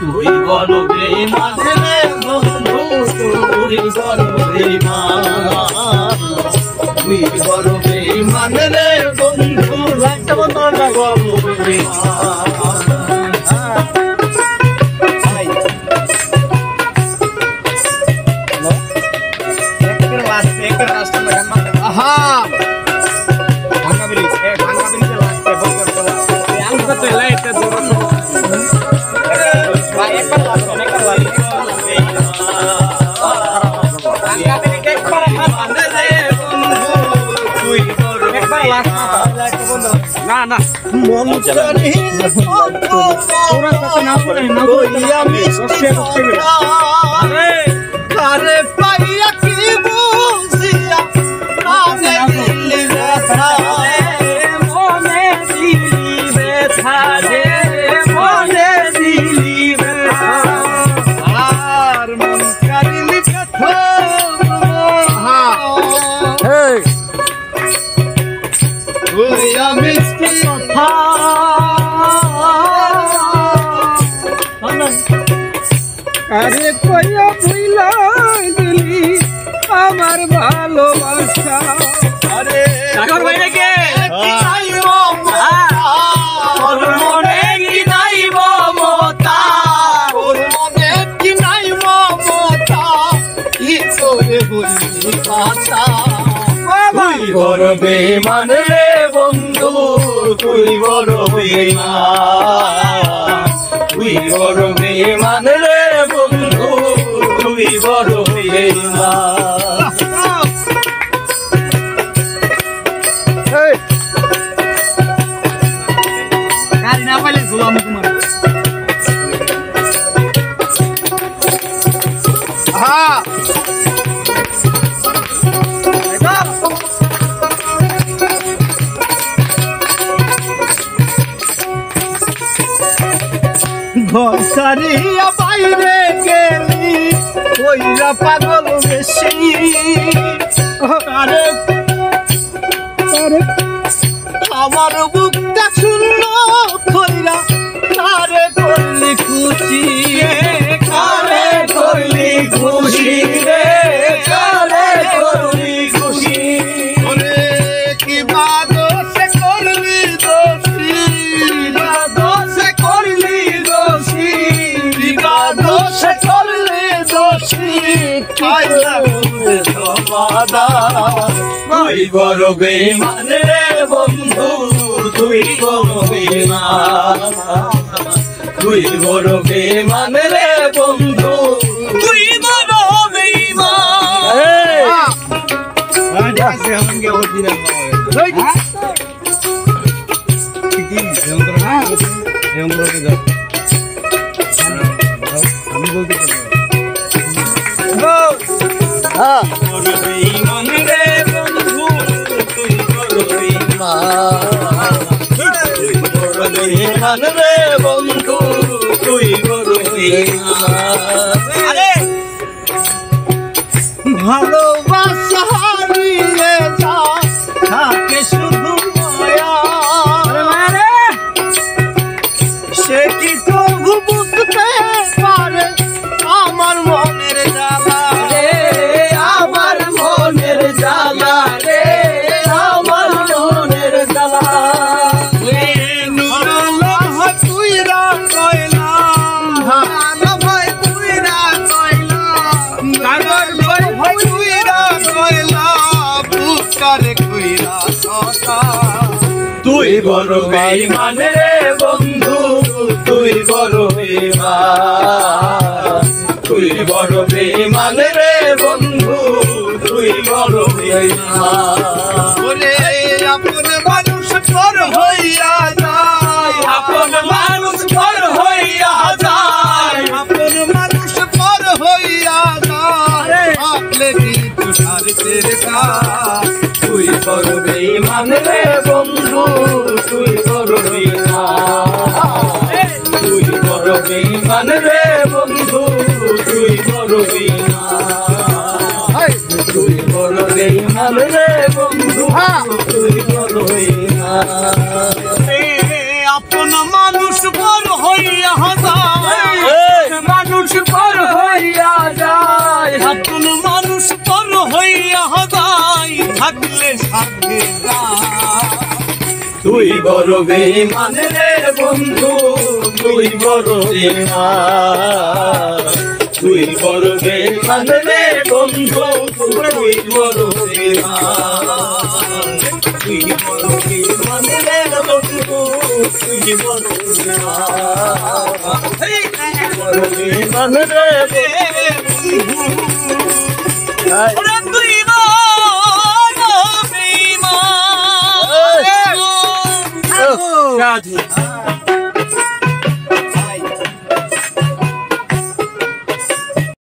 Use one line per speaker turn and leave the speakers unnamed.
তুই বড় বেঈমান রে বন্ধু তুই বড় বেঈমান তুই বড় বেঈমান রে বন্ধু একটা বন্ধু না বড় বেঈমান हाँ भांगा ब्रिज है भांगा ब्रिज लास्ट है बहुत बड़ा ये तो चला है तो भाई एक बार लास्ट होने का वाली भांगा ब्रिज एक बार अंदर है तू ही बोल एक बार लास्ट ना ना मन करे थोड़ा सा ना बोले ना कोई मिस्टी अरे अरे पाइया की बुझिया मोने दिली बैठा रे मोने दिली बैठा आर मन करिल कथो हां हे ओया मिस्टी था अरे कोया भुला दिली আমার ভালোবাসা আরে সাগর ভাই কে আইও ওর মনে কি নাই মমতা ওর মনে কি নাই মমতা কি করে বলি কথা তুই বড় বেঈমান রে বন্ধু তুই বড় বেঈমান তুই বড় বেঈমান রে বন্ধু তুই বড় বেঈমান ঘর সারিয়া বাইরে গেলি ওইরা পাগল বেশি আরে আরে আমার বুকটা শূন্য কইরা কারে করলি খুশি কারে করলি খুশি রে কারে করলি খুশি ওরে কি বাদসে করলি দোষী বাদসে করলি দোষী বাদসে করলি দোষী আইলা সমাধান তুই বড় বেঈমান রে বন্ধু তুই বড় বেঈমান তুই বড় বেঈমান রে বন্ধু তুই বড় বেঈমান আজ से हम के ओरिजिनल ठीक है यंत्र ना यंत्र के जा हम बोलते हैं हां बड़ बेईमान रे बंधु तुई बड़ बेईमान तुई बड़ बेईमान रे बंधु तुई बड़ बेईमान अरे ভালোবাসা হারিয়ে যা থাকে শুধু মায়া আরে মায়া রে সে কি তবু বুঝতে পারে আমার মনের জ্বালা রে আমার মনের জ্বালা রে আমার মনের জ্বালা রে নুরুল্লাহ তুই রা কইলা না ভাই তুই রা কইলা কাগর ভাই তুই রা কইলা বুকারে কইরা কথা তুই বড় বেঈমান রে বন্ধু তুই বড় বেঈমান তুই বড় বেঈমান রে বন্ধু তুই বড় বেঈমান ওরে আপন মানুষ পর হইয়া যায় আপন মানুষ পর হইয়া যায় আপন মানুষ পর হইয়া যায় আপলে কি তুষার তেরে কা তুই বড় বেঈমান রে বন্ধু তুই বড় বেঈমান তুই বড় বেঈমান রে বন্ধু তুই বড় বেঈমান তুই বড় বেঈমান রে বন্ধু তুই বড় বেঈমান আপন মানুষ বড় হইয়া যায় বড় বেঈমান রে বন্ধু তুই বড় বেঈমান তুই বড় বেঈমান রে বন্ধু তুই বড় বেঈমান তুই বড় বেঈমান রে বন্ধু তুই বড় বেঈমান রে বন্ধু